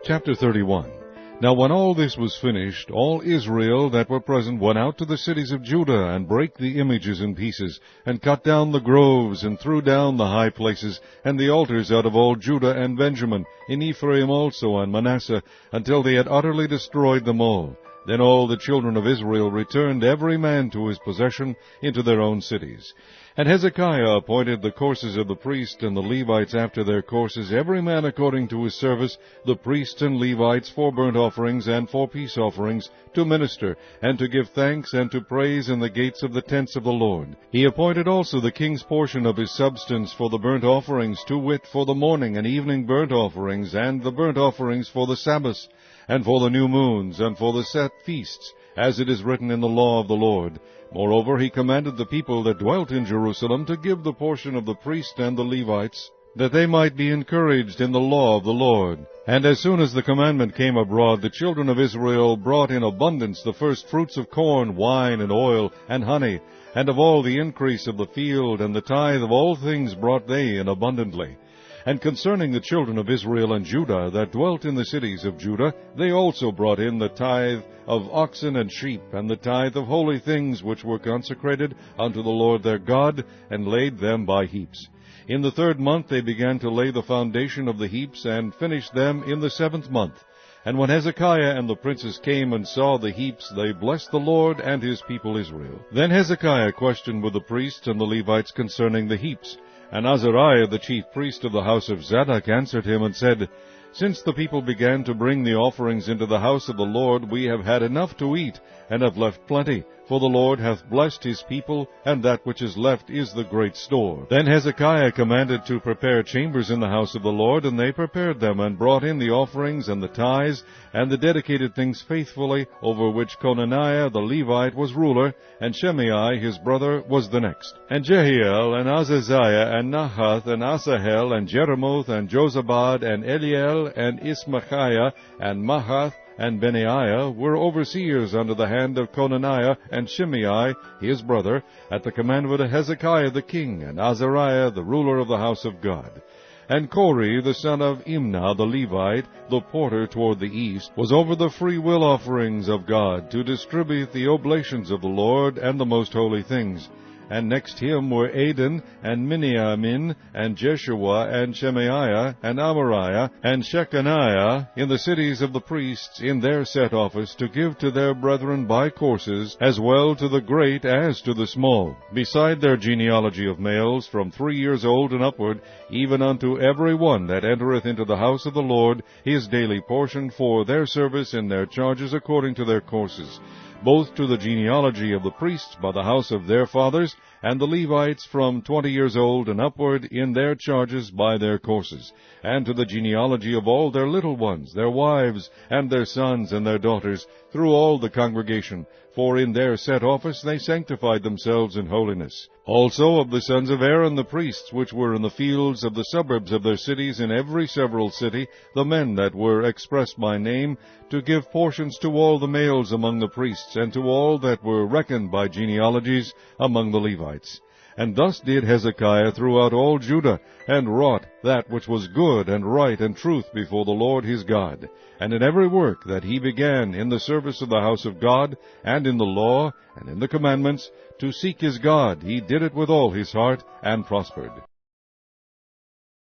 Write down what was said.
Chapter 31. Now when all this was finished, all Israel that were present went out to the cities of Judah, and brake the images in pieces, and cut down the groves, and threw down the high places, and the altars out of all Judah and Benjamin, in Ephraim also and Manasseh, until they had utterly destroyed them all. Then all the children of Israel returned every man to his possession into their own cities. And Hezekiah appointed the courses of the priests and the Levites after their courses, every man according to his service, the priests and Levites for burnt offerings and for peace offerings, to minister, and to give thanks and to praise in the gates of the tents of the Lord. He appointed also the king's portion of his substance for the burnt offerings, to wit, for the morning and evening burnt offerings, and the burnt offerings for the Sabbaths, and for the new moons, and for the set feasts, as it is written in the law of the Lord. Moreover, he commanded the people that dwelt in Jerusalem to give the portion of the priests and the Levites, that they might be encouraged in the law of the Lord. And as soon as the commandment came abroad, the children of Israel brought in abundance the first fruits of corn, wine, and oil, and honey, and of all the increase of the field, and the tithe of all things brought they in abundantly. And concerning the children of Israel and Judah that dwelt in the cities of Judah, they also brought in the tithe of oxen and sheep, and the tithe of holy things which were consecrated unto the Lord their God, and laid them by heaps. In the 3rd month they began to lay the foundation of the heaps, and finished them in the 7th month. And when Hezekiah and the princes came and saw the heaps, they blessed the Lord and his people Israel. Then Hezekiah questioned with the priests and the Levites concerning the heaps. And Azariah the chief priest of the house of Zadok answered him and said, Since the people began to bring the offerings into the house of the Lord, we have had enough to eat, and have left plenty. For the Lord hath blessed his people, and that which is left is the great store. Then Hezekiah commanded to prepare chambers in the house of the Lord, and they prepared them, and brought in the offerings and the tithes, and the dedicated things faithfully, over which Conaniah the Levite was ruler, and Shimei his brother was the next. And Jehiel, and Azaziah, and Nahath, and Asahel, and Jeremoth, and Jozabad, and Eliel, and Ismachiah, and Mahath, and Benaiah were overseers under the hand of Conaniah and Shimei his brother, at the commandment of Hezekiah the king, and Azariah the ruler of the house of God. And Kori the son of Imnah the Levite, the porter toward the east, was over the free will offerings of God, to distribute the oblations of the Lord and the most holy things. And next him were Adon, and Miniamin, and Jeshua, and Shemaiah, and Amariah, and Shechaniah, in the cities of the priests, in their set office, to give to their brethren by courses, as well to the great as to the small, beside their genealogy of males, from 3 years old and upward, even unto every one that entereth into the house of the Lord, his daily portion for their service in their charges according to their courses, both to the genealogy of the priests by the house of their fathers, and the Levites from 20 years old and upward in their charges by their courses, and to the genealogy of all their little ones, their wives, and their sons and their daughters, through all the congregation, for in their set office they sanctified themselves in holiness. Also of the sons of Aaron the priests, which were in the fields of the suburbs of their cities, in every several city, the men that were expressed by name, to give portions to all the males among the priests, and to all that were reckoned by genealogies among the Levites. And thus did Hezekiah throughout all Judah, and wrought that which was good and right and truth before the Lord his God. And in every work that he began in the service of the house of God, and in the law, and in the commandments, to seek his God, he did it with all his heart, and prospered.